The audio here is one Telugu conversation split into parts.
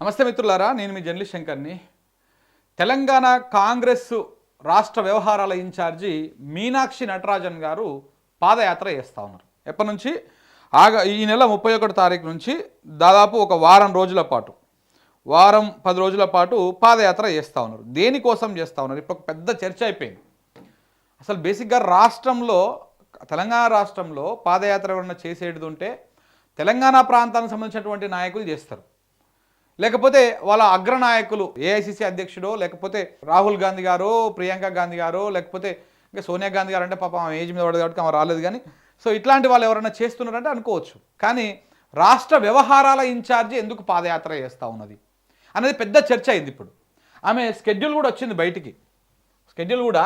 నమస్తే మిత్రులారా, నేను మీ జర్నలిస్ట్ శంకర్ని. తెలంగాణ కాంగ్రెస్ రాష్ట్ర వ్యవహారాల ఇన్ఛార్జి మీనాక్షి నటరాజన్ గారు పాదయాత్ర చేస్తూ ఉన్నారు. ఎప్పటి నుంచి? ఈ నెల 31 తారీఖు నుంచి దాదాపు ఒక వారం రోజుల పాటు 10 రోజుల పాటు పాదయాత్ర చేస్తూ ఉన్నారు. దేనికోసం చేస్తూ ఉన్నారు? ఇప్పుడు ఒక పెద్ద చర్చ అయిపోయింది. అసలు బేసిక్గా తెలంగాణ రాష్ట్రంలో పాదయాత్ర ఎవరన్నా చేసేది ఉంటే తెలంగాణ ప్రాంతానికి సంబంధించినటువంటి నాయకులు చేస్తారు, లేకపోతే వాళ్ళ అగ్రనాయకులు ఏఐసిసి అధ్యక్షుడో, లేకపోతే రాహుల్ గాంధీ గారో, ప్రియాంక గాంధీ గారో, లేకపోతే ఇంకా సోనియా గాంధీ గారు అంటే పాపం ఏజ్ మీద పడదు కాబట్టి ఆమె రాలేదు. కానీ సో ఇట్లాంటి వాళ్ళు ఎవరైనా చేస్తున్నారంటే అనుకోవచ్చు. కానీ రాష్ట్ర వ్యవహారాల ఇన్ఛార్జి ఎందుకు పాదయాత్ర చేస్తూ ఉన్నది అనేది పెద్ద చర్చ అయింది. ఇప్పుడు ఆమె స్కెడ్యూల్ కూడా వచ్చింది బయటికి. స్కెడ్యూల్ కూడా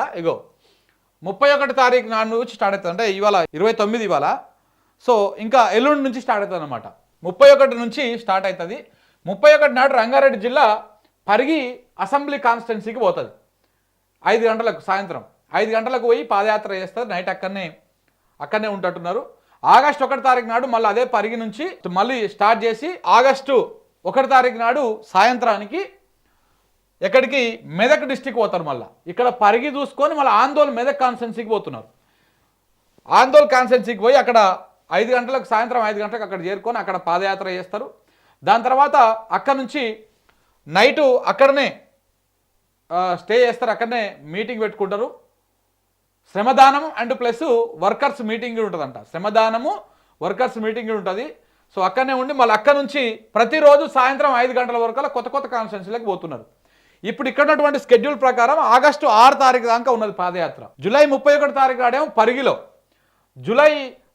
31 తారీఖు నాడు నుంచి స్టార్ట్ అవుతుంది. అంటే ఇవాళ 29 ఇవాళ. సో ఇంకా ఎల్లుండి నుంచి స్టార్ట్ అవుతుంది అనమాట. 31 నుంచి స్టార్ట్ అవుతుంది. 31 నాడు రంగారెడ్డి జిల్లా పరిగి అసెంబ్లీ కాన్స్టిట్యున్సీకి పోతుంది. 5 గంటలకు, సాయంత్రం 5 గంటలకు పోయి పాదయాత్ర చేస్తారు. నైట్ అక్కడనే ఉంటున్నారు. ఆగస్టు 1 తారీఖు నాడు మళ్ళీ అదే పరిగి నుంచి మళ్ళీ స్టార్ట్ చేసి ఆగస్టు 1 తారీఖు నాడు సాయంత్రానికి ఎక్కడికి మెదక్ డిస్టిక్ పోతారు. మళ్ళీ ఇక్కడ పరిగి చూసుకొని మళ్ళీ ఆందోళన మెదక్ కాన్స్టిట్యున్సీకి పోతున్నారు. ఆందోళన కాన్స్టిట్యున్సీకి పోయి అక్కడ 5 గంటలకు, సాయంత్రం 5 గంటలకు అక్కడ చేరుకొని అక్కడ పాదయాత్ర చేస్తారు. దాని తర్వాత అక్కడ నుంచి నైటు అక్కడనే స్టే చేస్తారు. అక్కడనే మీటింగ్ పెట్టుకుంటారు. శ్రమదానం అండ్ ప్లస్ వర్కర్స్ మీటింగ్ ఉంటుందంట. శ్రమదానము, వర్కర్స్ మీటింగ్ ఉంటుంది. సో అక్కడనే ఉండి మళ్ళీ అక్కడ నుంచి ప్రతిరోజు సాయంత్రం 5 గంటల వరకు కొత్త కాన్స్టిట్యున్సీలకు పోతున్నారు. ఇప్పుడు ఇక్కడ ఉన్నటువంటి స్కెడ్యూల్ ప్రకారం ఆగస్టు 6 తారీఖు దాకా ఉన్నది పాదయాత్ర. జూలై 31 తారీఖు నాడేమో పరిగిలో, జూలై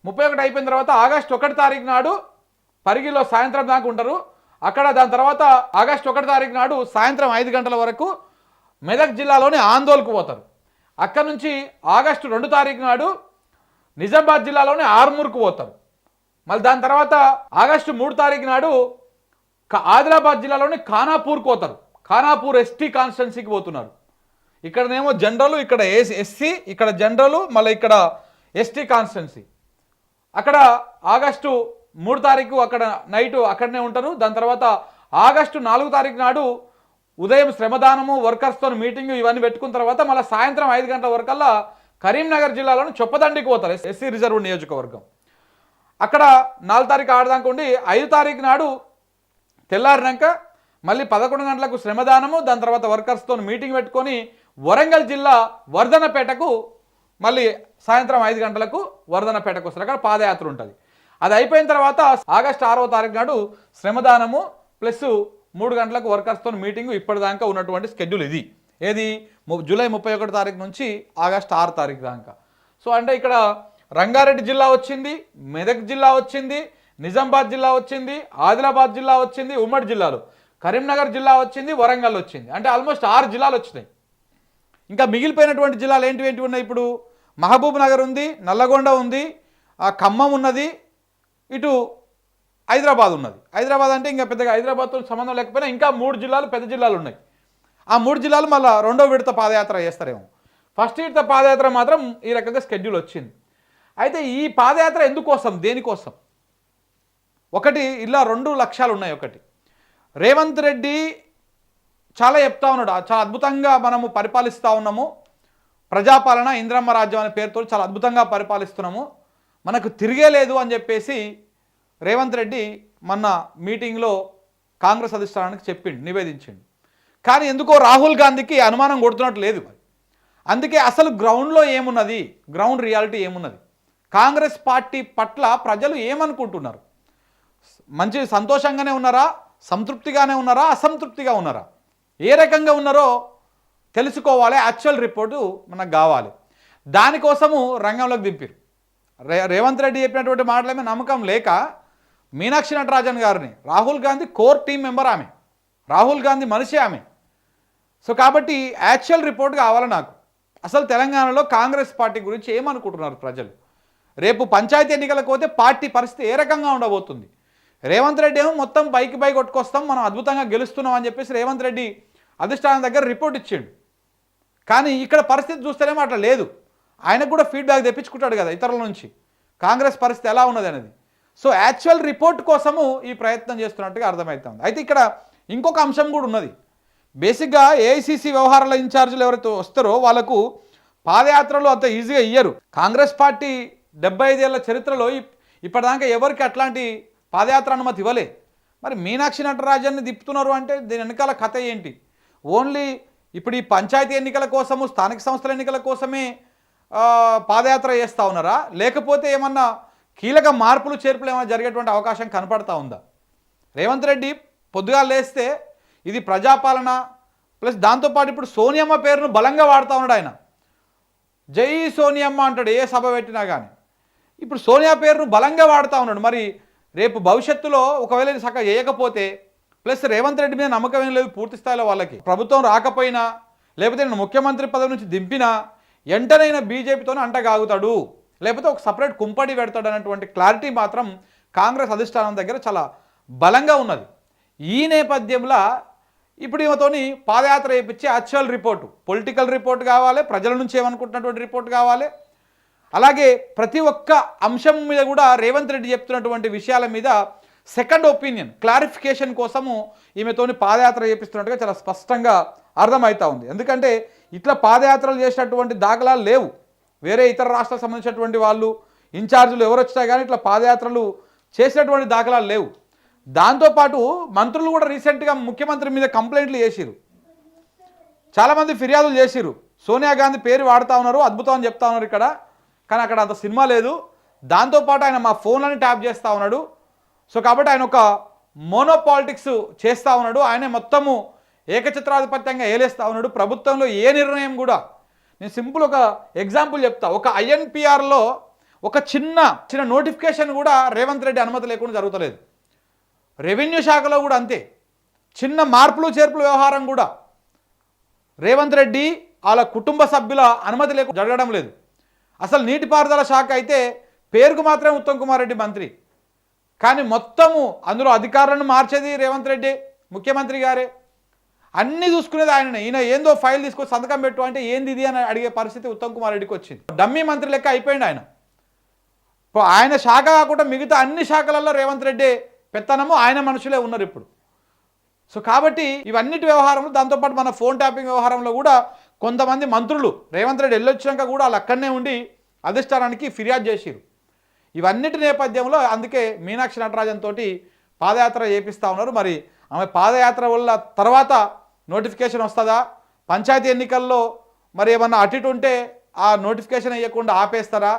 31 అయిపోయిన తర్వాత ఆగస్టు 1 తారీఖు నాడు పరిగిలో సాయంత్రం దాకా ఉంటారు అక్కడ. దాని తర్వాత ఆగస్టు 1 తారీఖు నాడు సాయంత్రం 5 గంటల వరకు మెదక్ జిల్లాలోని ఆందోళనకు పోతారు. అక్కడ నుంచి ఆగస్టు 2 తారీఖు నాడు నిజామాబాద్ జిల్లాలోని ఆర్మూర్కు పోతారు. మళ్ళీ దాని తర్వాత ఆగస్టు 3 తారీఖు నాడు ఆదిలాబాద్ జిల్లాలోని ఖానాపూర్కు పోతారు. ఖానాపూర్ ఎస్టీ కాన్స్టిట్యున్సీకి పోతున్నారు. ఇక్కడనేమో జనరల్, ఇక్కడ ఎస్సీ, ఇక్కడ జనరల్, మళ్ళీ ఇక్కడ ఎస్టీ కాన్స్టిట్యున్సీ. అక్కడ ఆగస్టు 3 తారీఖు అక్కడ నైటు అక్కడనే ఉంటారు. దాని తర్వాత ఆగస్టు 4 తారీఖు నాడు ఉదయం శ్రమదానము, వర్కర్స్తో మీటింగ్ ఇవన్నీ పెట్టుకున్న తర్వాత మళ్ళీ సాయంత్రం 5 గంటల వరకల్లా కరీంనగర్ జిల్లాలోని చొప్పదండికి పోతారు, ఎస్సీ రిజర్వ్ నియోజకవర్గం. అక్కడ 4 తారీఖు ఆడదాకా ఉండి 5 తారీఖు నాడు తెల్లారినాక మళ్ళీ 11 గంటలకు శ్రమదానము, దాని తర్వాత వర్కర్స్తో మీటింగ్ పెట్టుకొని వరంగల్ జిల్లా వర్ధనపేటకు మళ్ళీ సాయంత్రం 5 గంటలకు వర్ధనపేటకు వస్తారు. అక్కడ పాదయాత్ర ఉంటుంది. అది అయిపోయిన తర్వాత ఆగస్టు 6వ తారీఖు నాడు శ్రమదానము ప్లస్ 3 గంటలకు వర్కర్స్తో మీటింగు. ఇప్పటిదాకా ఉన్నటువంటి స్కెడ్యూల్ ఇది. ఏది? జూలై 31 తారీఖు నుంచి ఆగస్టు 6 తారీఖు దాకా. సో అంటే ఇక్కడ రంగారెడ్డి జిల్లా వచ్చింది, మెదక్ జిల్లా వచ్చింది, నిజామాబాద్ జిల్లా వచ్చింది, ఆదిలాబాద్ జిల్లా వచ్చింది, ఉమ్మడి జిల్లాలు కరీంనగర్ జిల్లా వచ్చింది, వరంగల్ వచ్చింది. అంటే ఆల్మోస్ట్ 6 జిల్లాలు వచ్చినాయి. ఇంకా మిగిలిపోయినటువంటి జిల్లాలు ఏంటి ఉన్నాయి? ఇప్పుడు మహబూబ్ నగర్ ఉంది, నల్లగొండ ఉంది, ఖమ్మం ఉన్నది, ఇటు హైదరాబాద్ ఉన్నది. హైదరాబాద్ అంటే ఇంకా పెద్దగా హైదరాబాద్తో సంబంధం లేకపోయినా ఇంకా 3 జిల్లాలు, పెద్ద జిల్లాలు ఉన్నాయి. ఆ 3 జిల్లాలు మళ్ళీ 2వ విడత పాదయాత్ర చేస్తారేమో. ఫస్ట్ విడత పాదయాత్ర మాత్రం ఈ రకంగా స్కెడ్యూల్ వచ్చింది. అయితే ఈ పాదయాత్ర ఎందుకోసం, దేనికోసం? ఒకటి, ఇలా 2 లక్ష్యాలు ఉన్నాయి. ఒకటి, రేవంత్ రెడ్డి చాలా చెప్తా ఉన్నాడు, చాలా అద్భుతంగా మనము పరిపాలిస్తూ ఉన్నాము, ప్రజాపాలన, ఇంద్రమ్మ రాజ్యం అనే పేరుతో చాలా అద్భుతంగా పరిపాలిస్తున్నాము, మనకు తిరిగే లేదు అని చెప్పేసి రేవంత్ రెడ్డి మొన్న మీటింగ్లో కాంగ్రెస్ అధిష్టానానికి చెప్పిండు, నివేదించిండు. కానీ ఎందుకో రాహుల్ గాంధీకి అనుమానం కొడుతున్నట్టు లేదు. అందుకే అసలు గ్రౌండ్లో ఏమున్నది, గ్రౌండ్ రియాలిటీ ఏమున్నది, కాంగ్రెస్ పార్టీ పట్ల ప్రజలు ఏమనుకుంటున్నారు, మంచి సంతోషంగానే ఉన్నారా, సంతృప్తిగానే ఉన్నారా, అసంతృప్తిగా ఉన్నారా, ఏ రకంగా ఉన్నారో తెలుసుకోవాలి. యాక్చువల్ రిపోర్టు మనకు కావాలి. దానికోసము రంగంలోకి దింపారు. రేవంత్ రెడ్డి చెప్పినటువంటి మాటలేమో నమ్మకం లేక మీనాక్షి నటరాజన్ గారిని, Rahul Gandhi core team member ఆమె, రాహుల్ గాంధీ మనిషి ఆమె. సో కాబట్టి యాక్చువల్ రిపోర్ట్ కావాలి నాకు. అసలు తెలంగాణలో కాంగ్రెస్ పార్టీ గురించి ఏమనుకుంటున్నారు ప్రజలు? రేపు పంచాయతీ ఎన్నికలకు పోతే పార్టీ పరిస్థితి ఏ రకంగా ఉండబోతుంది? రేవంత్ రెడ్డి ఏమో మొత్తం పైకి కొట్టుకొస్తాం, మనం అద్భుతంగా గెలుస్తున్నాం అని చెప్పేసి రేవంత్ రెడ్డి అధిష్టానం దగ్గర రిపోర్ట్ ఇచ్చిండు. కానీ ఇక్కడ పరిస్థితి చూస్తేనేమో అట్లా లేదు. ఆయనకు కూడా ఫీడ్బ్యాక్ తెప్పించుకుంటాడు కదా ఇతరుల నుంచి, కాంగ్రెస్ పరిస్థితి ఎలా ఉన్నది అనేది. సో యాక్చువల్ రిపోర్ట్ కోసము ఈ ప్రయత్నం చేస్తున్నట్టుగా అర్థమవుతుంది. అయితే ఇక్కడ ఇంకొక అంశం కూడా ఉన్నది. బేసిక్గా ఏఐసిసి వ్యవహారాల ఇన్ఛార్జీలు ఎవరైతే వస్తారో వాళ్ళకు పాదయాత్రలు అంత ఈజీగా ఇయ్యరు. కాంగ్రెస్ పార్టీ 75 ఏళ్ల చరిత్రలో ఇప్పటిదాకా ఎవరికి అట్లాంటి పాదయాత్ర అనుమతి ఇవ్వలే. మరి మీనాక్షి నటరాజన్ని తిప్పుతున్నారు అంటే దీని వెనకాల కథ ఏంటి? ఓన్లీ ఇప్పుడు ఈ పంచాయతీ ఎన్నికల కోసము, స్థానిక సంస్థల ఎన్నికల కోసమే పాదయాత్ర చేస్తూ ఉన్నారా, లేకపోతే ఏమన్నా కీలక మార్పులు చేర్పులు ఏమైనా జరిగేటువంటి అవకాశం కనపడతా ఉందా? రేవంత్ రెడ్డి పొద్దుగా లేస్తే ఇది ప్రజాపాలన ప్లస్ దాంతోపాటు ఇప్పుడు సోనియమ్మ పేరును బలంగా వాడుతూ ఉన్నాడు ఆయన. జై సోనియమ్మ అంటాడు ఏ సభ పెట్టినా కానీ. ఇప్పుడు సోనియా పేరును బలంగా వాడుతూ ఉన్నాడు. మరి రేపు భవిష్యత్తులో ఒకవేళ ఇది చక్కగా చేయకపోతే, ప్లస్ రేవంత్ రెడ్డి మీద నమ్మకం ఏం లేదు పూర్తి స్థాయిలో వాళ్ళకి. ప్రభుత్వం రాకపోయినా లేకపోతే నేను ముఖ్యమంత్రి పదవి నుంచి దింపినా ఎంటనైనా బీజేపీతోనే అంటగాగుతాడు, లేకపోతే ఒక సపరేట్ కుంపడి పెడతాడు అన్నటువంటి క్లారిటీ మాత్రం కాంగ్రెస్ అధిష్టానం దగ్గర చాలా బలంగా ఉన్నది. ఈ నేపథ్యంలో ఇప్పుడు ఈమెతోని పాదయాత్ర చేయించి యాక్చువల్ రిపోర్టు, పొలిటికల్ రిపోర్ట్ కావాలి, ప్రజల నుంచి ఏమనుకుంటున్నటువంటి రిపోర్ట్ కావాలి, అలాగే ప్రతి ఒక్క అంశం మీద కూడా రేవంత్ రెడ్డి చెప్తున్నటువంటి విషయాల మీద సెకండ్ ఒపీనియన్ క్లారిఫికేషన్ కోసము ఈమెతోని పాదయాత్ర చేపిస్తున్నట్టుగా చాలా స్పష్టంగా అర్థమవుతా ఉంది. ఎందుకంటే ఇట్లా పాదయాత్రలు చేసినటువంటి దాఖలాలు లేవు. వేరే ఇతర రాష్ట్రాలకు సంబంధించినటువంటి వాళ్ళు ఇన్ఛార్జీలు ఎవరు వచ్చినా కానీ ఇట్లా పాదయాత్రలు చేసినటువంటి దాఖలాలు లేవు. దాంతోపాటు మంత్రులు కూడా రీసెంట్గా ముఖ్యమంత్రి మీద కంప్లైంట్లు చేసిరు, చాలామంది ఫిర్యాదులు చేసిరు. సోనియా గాంధీ పేరు వాడుతూ ఉన్నారు, అద్భుతం అని చెప్తా ఉన్నారు ఇక్కడ, కానీ అక్కడ అంత సినిమా లేదు. దాంతోపాటు ఆయన మా ఫోన్లని ట్యాప్ చేస్తూ ఉన్నాడు. సో కాబట్టి ఆయన ఒక మోనోపాలిటిక్స్ చేస్తూ ఉన్నాడు. ఆయన మొత్తము ఏకఛత్రాధిపత్యంగా ఏలేస్తూ ఉన్నాడు. ప్రభుత్వంలో ఏ నిర్ణయం కూడా, నేను సింపుల్ ఒక ఎగ్జాంపుల్ చెప్తా, ఒక ఐఎన్పిఆర్లో ఒక చిన్న నోటిఫికేషన్ కూడా రేవంత్ రెడ్డి అనుమతి లేకుండా జరుగుతలేదు. రెవెన్యూ శాఖలో కూడా అంతే, చిన్న మార్పులు చేర్పుల వ్యవహారం కూడా రేవంత్ రెడ్డి వాళ్ళ కుటుంబ సభ్యుల అనుమతి లేకుండా జరగడం లేదు. అసలు నీటిపారుదల శాఖ అయితే పేరుకు మాత్రమే ఉత్తమ్ కుమార్ రెడ్డి మంత్రి, కానీ మొత్తము అందులో అధికారులను మార్చేది రేవంత్ రెడ్డి ముఖ్యమంత్రి గారే, అన్నీ చూసుకునేది ఆయననే. ఈయన ఏందో ఫైల్ తీసుకొని సంతకం పెట్టు అంటే ఏంది ఇది అని అడిగే పరిస్థితి ఉత్తమ్ కుమార్ రెడ్డికి వచ్చింది. డమ్మీ మంత్రి లెక్క అయిపోయింది ఆయన. ఆయన శాఖ కాకుండా మిగతా అన్ని శాఖలలో రేవంత్ రెడ్డి పెత్తనము, ఆయన మనుషులే ఉన్నారు ఇప్పుడు. సో కాబట్టి ఇవన్నిటి వ్యవహారంలో, దాంతోపాటు మన ఫోన్ ట్యాపింగ్ వ్యవహారంలో కూడా కొంతమంది మంత్రులు రేవంత్ రెడ్డి వెళ్ళొచ్చినాక కూడా వాళ్ళు అక్కడనే ఉండి అధిష్టానానికి ఫిర్యాదు చేసిరు. ఇవన్నిటి నేపథ్యంలో అందుకే మీనాక్షి నటరాజన్ తోటి పాదయాత్ర చేపిస్తూ ఉన్నారు. మరి ఆమె పాదయాత్ర వల్ల తర్వాత నోటిఫికేషన్ వస్తుందా, పంచాయతీ ఎన్నికల్లో మరి ఏమన్నా అటు ఇటు ఉంటే ఆ నోటిఫికేషన్ ఇవ్వకుండా ఆపేస్తారా,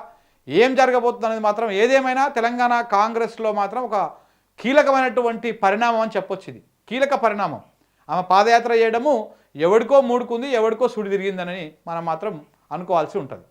ఏం జరగబోతుంది అనేది మాత్రం ఏదేమైనా తెలంగాణ కాంగ్రెస్లో మాత్రం ఒక కీలకమైనటువంటి పరిణామం అని చెప్పొచ్చు. ఇది కీలక పరిణామం. ఆమె పాదయాత్ర చేయడము ఎవడికో మూడుకుంది, ఎవడికో సుడి తిరిగిందని మనం మాత్రం అనుకోవాల్సి ఉంటుంది.